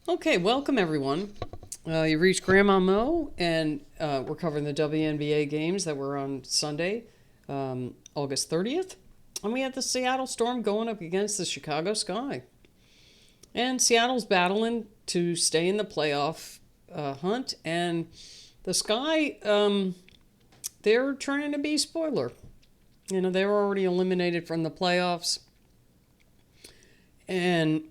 Okay, welcome everyone. You reached Grandma Mo, and we're covering the WNBA games that were on Sunday, August 30th. And we had the Seattle Storm going up against the Chicago Sky. And Seattle's battling to stay in the playoff hunt, and the Sky, they're trying to be spoiler. You know, they were already eliminated from the playoffs. And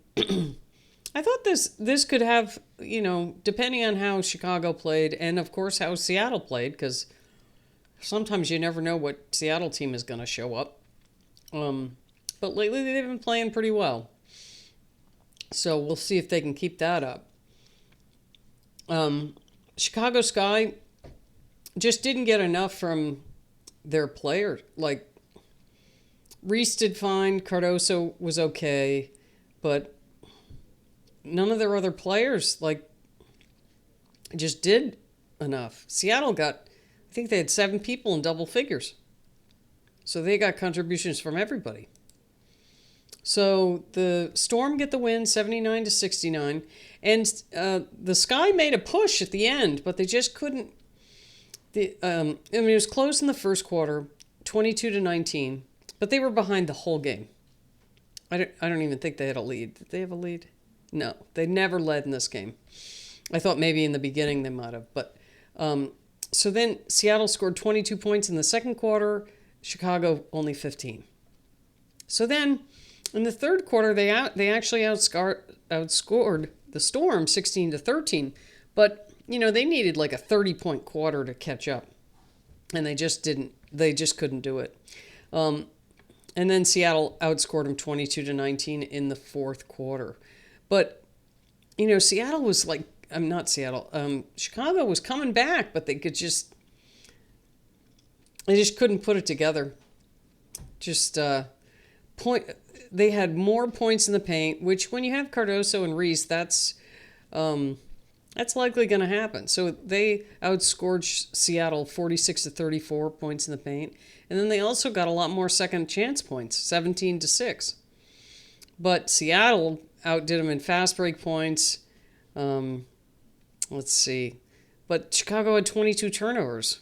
I thought this could have, depending on how Chicago played and, of course, how Seattle played, because sometimes you never know what Seattle team is going to show up. But lately they've been playing pretty well. So we'll see if they can keep that up. Chicago Sky just didn't get enough from their players. Like, Reese did fine, Cardoso was okay, but none of their other players, just did enough. Seattle I think they had 7 people in double figures. So they got contributions from everybody. So the Storm get the win, 79-69. And the Sky made a push at the end, but they just couldn't. It was close in the first quarter, 22-19. But they were behind the whole game. I don't even think they had a lead. Did they have a lead? No, they never led in this game. I thought maybe in the beginning they might have. But so then Seattle scored 22 points in the second quarter. Chicago only 15. So then in the third quarter they actually outscored the Storm 16-13. But they needed like a 30-point quarter to catch up, and they just didn't. They just couldn't do it. And then Seattle outscored them 22-19 in the fourth quarter. But, Seattle was like, not Seattle, Chicago was coming back, but they just couldn't put it together. They had more points in the paint, which when you have Cardoso and Reese, that's likely going to happen. So they outscored Seattle 46-34 points in the paint. And then they also got a lot more second chance points, 17-6. But Seattle outdid them in fast break points. Let's see. But Chicago had 22 turnovers.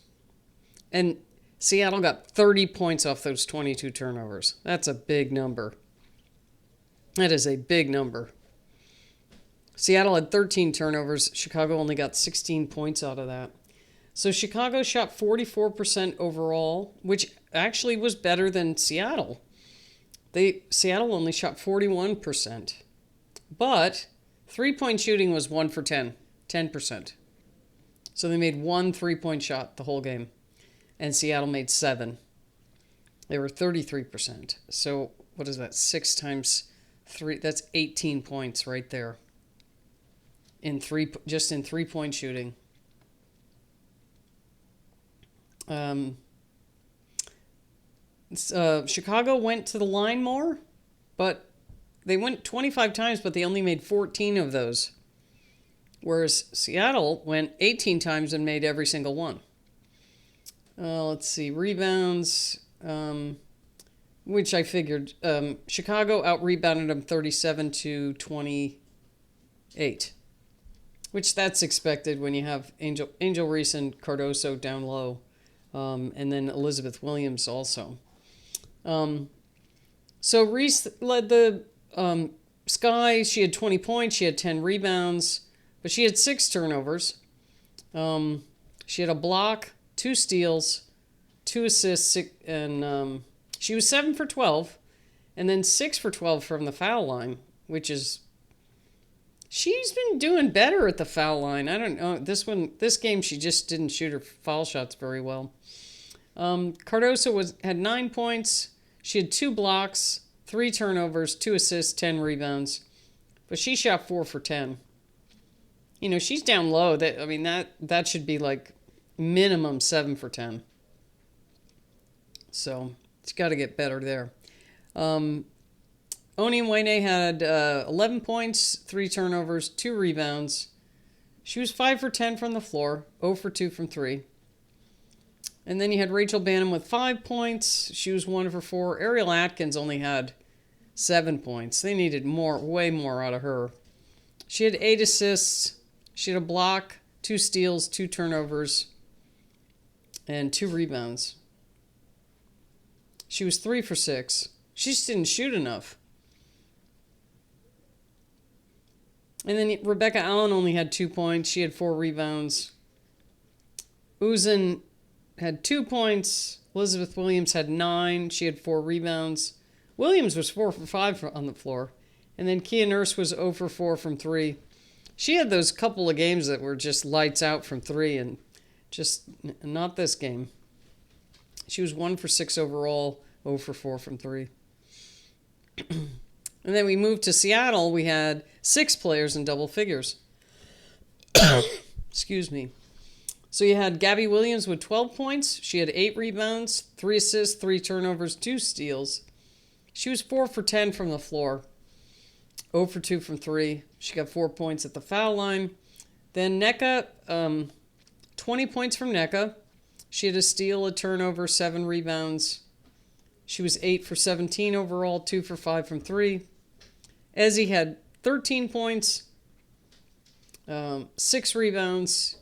And Seattle got 30 points off those 22 turnovers. That's a big number. That is a big number. Seattle had 13 turnovers. Chicago only got 16 points out of that. So Chicago shot 44% overall, which actually was better than Seattle. Seattle only shot 41%. But three-point shooting was 1 for 10, 10%. So they made 1 3-point shot the whole game. And Seattle made 7. They were 33%. So what is that? 6 times 3, that's 18 points right there. Just in 3-point shooting. Chicago went to the line more, but they went 25 times, but they only made 14 of those. Whereas Seattle went 18 times and made every single one. Let's see, rebounds, which I figured. Chicago out-rebounded them 37-28. Which that's expected when you have Angel Reese and Cardoso down low. And then Elizabeth Williams also. So Reese led the Sky. She had 20 points. She had 10 rebounds. But she had 6 turnovers. She had a block, 2 steals, 2 assists, and she was 7 for 12. And then 6 for 12 from the foul line, which is... She's been doing better at the foul line. I don't know. This game, she just didn't shoot her foul shots very well. Cardoso had 9 points. She had 2 blocks, 3 turnovers, 2 assists, 10 rebounds. But she shot 4 for 10. She's down low. That should be like minimum 7 for 10. So it's got to get better there. Nneka had 11 points, 3 turnovers, 2 rebounds. She was 5 for 10 from the floor, 0 for 2 from 3. And then you had Rachel Bannon with 5 points. She was 1 for 4. Ariel Atkins only had 7 points. They needed way more out of her. She had 8 assists. She had a block, 2 steals, 2 turnovers, and 2 rebounds. She was 3 for 6. She just didn't shoot enough. And then Rebecca Allen only had 2 points. She had 4 rebounds. Uzan had 2 points. Elizabeth Williams had 9. She had 4 rebounds. Williams was 4 for 5 on the floor. And then Kia Nurse was 0 for 4 from 3. She had those couple of games that were just lights out from 3, and just not this game. She was 1 for 6 overall, 0 for 4 from 3. And then we moved to Seattle. We had 6 players in double figures. Excuse me. So you had Gabby Williams with 12 points. She had 8 rebounds, 3 assists, 3 turnovers, 2 steals. She was 4 for 10 from the floor, 0 for 2 from 3. She got 4 points at the foul line. Then Nneka, 20 points from Nneka. She had a steal, a turnover, 7 rebounds. She was 8 for 17 overall, 2 for 5 from 3. Ezzy had 13 points, 6 rebounds,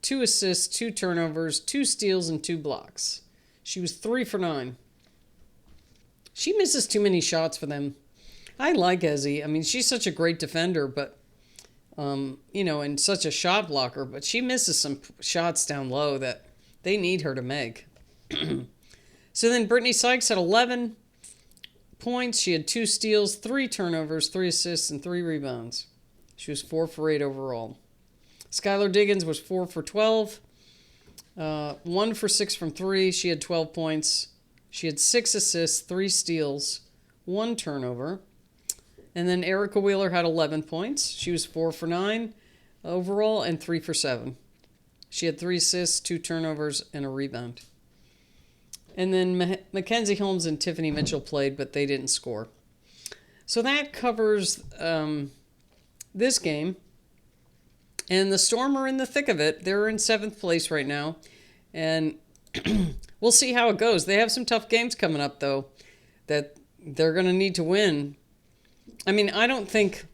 2 assists, 2 turnovers, 2 steals, and 2 blocks. She was 3 for 9. She misses too many shots for them. I like Ezzy. I mean, she's such a great defender, but, and such a shot blocker, but she misses some shots down low that they need her to make. So then Brittany Sykes had 11 points. She had 2 steals, 3 turnovers, 3 assists, and 3 rebounds. She was 4 for 8 overall. Skylar Diggins was 4 for 12, 1 for 6 from 3. She had 12 points. She had 6 assists, 3 steals, 1 turnover. And then Erica Wheeler had 11 points. She was 4 for 9 overall and 3 for 7. She had 3 assists, 2 turnovers, and a rebound. And then Mackenzie Holmes and Tiffany Mitchell played, but they didn't score. So that covers this game. And the Storm are in the thick of it. They're in 7th place right now. And we'll see how it goes. They have some tough games coming up, though, that they're going to need to win. I mean, I don't think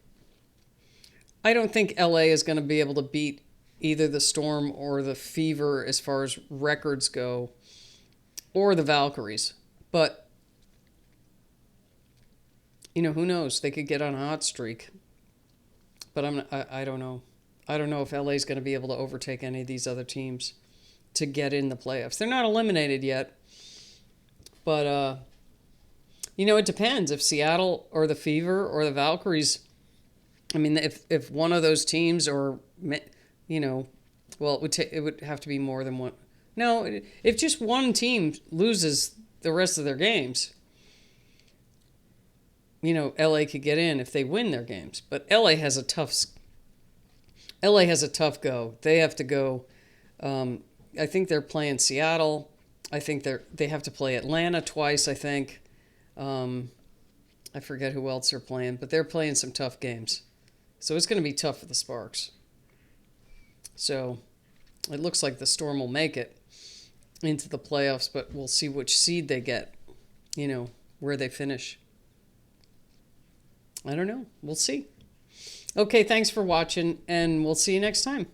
LA is going to be able to beat either the Storm or the Fever as far as records go, or the Valkyries. But, who knows? They could get on a hot streak. But I don't know. I don't know if LA is going to be able to overtake any of these other teams to get in the playoffs. They're not eliminated yet. But, it depends. If Seattle or the Fever or the Valkyries, I mean, if one of those teams or, well, it would have to be more than one. No, if just one team loses the rest of their games, LA could get in if they win their games. But LA has a tough go. They have to go. I think they're playing Seattle. I think they have to play Atlanta twice, I think. I forget who else they're playing, but they're playing some tough games. So it's going to be tough for the Sparks. So it looks like the Storm will make it into the playoffs, but we'll see which seed they get, where they finish. I don't know. We'll see. Okay, thanks for watching, and we'll see you next time.